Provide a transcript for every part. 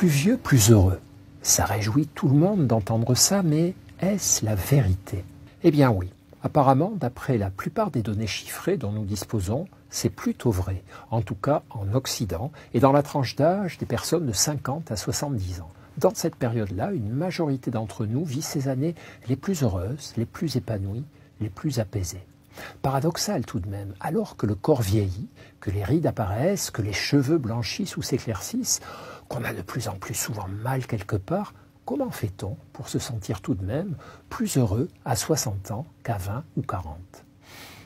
Plus vieux, plus heureux. Ça réjouit tout le monde d'entendre ça, mais est-ce la vérité? Eh bien oui. Apparemment, d'après la plupart des données chiffrées dont nous disposons, c'est plutôt vrai, en tout cas en Occident et dans la tranche d'âge des personnes de 50 à 70 ans. Dans cette période-là, une majorité d'entre nous vit ces années les plus heureuses, les plus épanouies, les plus apaisées. Paradoxal tout de même, alors que le corps vieillit, que les rides apparaissent, que les cheveux blanchissent ou s'éclaircissent, qu'on a de plus en plus souvent mal quelque part, comment fait-on pour se sentir tout de même plus heureux à 60 ans qu'à 20 ou 40 ?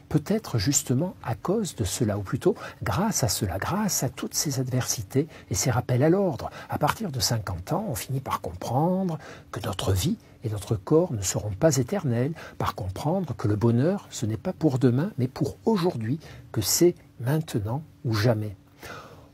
Peut-être justement à cause de cela, ou plutôt grâce à cela, grâce à toutes ces adversités et ces rappels à l'ordre. À partir de 50 ans, on finit par comprendre que notre vie et notre corps ne seront pas éternels, par comprendre que le bonheur, ce n'est pas pour demain, mais pour aujourd'hui, que c'est maintenant ou jamais.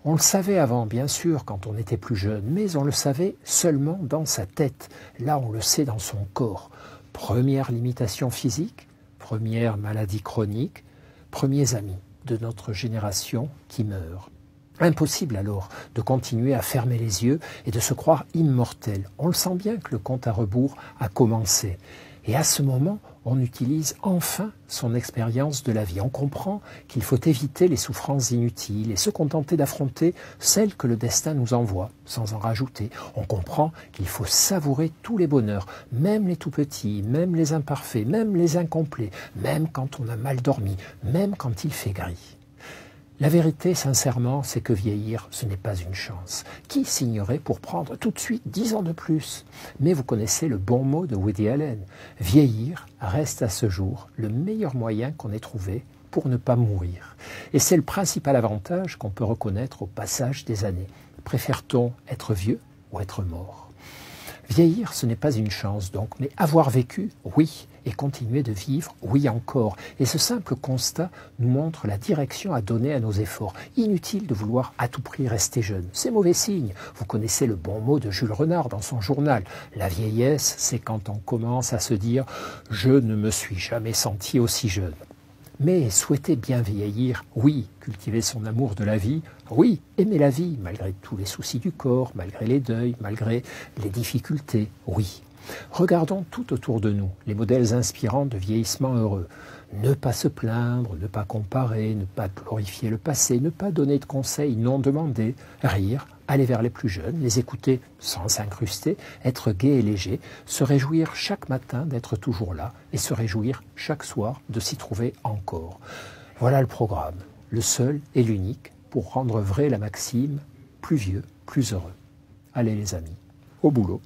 On le savait avant, bien sûr, quand on était plus jeune, mais on le savait seulement dans sa tête. Là, on le sait dans son corps. Première limitation physique, première maladie chronique, premiers amis de notre génération qui meurent. Impossible alors de continuer à fermer les yeux et de se croire immortel. On le sent bien que le compte à rebours a commencé. Et à ce moment, on utilise enfin son expérience de la vie. On comprend qu'il faut éviter les souffrances inutiles et se contenter d'affronter celles que le destin nous envoie, sans en rajouter. On comprend qu'il faut savourer tous les bonheurs, même les tout petits, même les imparfaits, même les incomplets, même quand on a mal dormi, même quand il fait gris. La vérité, sincèrement, c'est que vieillir, ce n'est pas une chance. Qui signerait pour prendre tout de suite 10 ans de plus? Mais vous connaissez le bon mot de Woody Allen. Vieillir reste à ce jour le meilleur moyen qu'on ait trouvé pour ne pas mourir. Et c'est le principal avantage qu'on peut reconnaître au passage des années. Préfère-t-on être vieux ou être mort? Vieillir, ce n'est pas une chance donc, mais avoir vécu, oui, et continuer de vivre, oui encore. Et ce simple constat nous montre la direction à donner à nos efforts. Inutile de vouloir à tout prix rester jeune. C'est mauvais signe. Vous connaissez le bon mot de Jules Renard dans son journal. La vieillesse, c'est quand on commence à se dire « je ne me suis jamais senti aussi jeune ». Mais souhaiter bien vieillir, oui, cultiver son amour de la vie, oui, aimer la vie, malgré tous les soucis du corps, malgré les deuils, malgré les difficultés, oui. Regardons tout autour de nous les modèles inspirants de vieillissement heureux. Ne pas se plaindre, ne pas comparer, ne pas glorifier le passé, ne pas donner de conseils non demandés, rire, aller vers les plus jeunes, les écouter sans s'incruster, être gai et léger, se réjouir chaque matin d'être toujours là et se réjouir chaque soir de s'y trouver encore. Voilà le programme, le seul et l'unique pour rendre vraie la maxime « plus vieux, plus heureux ». Allez les amis, au boulot.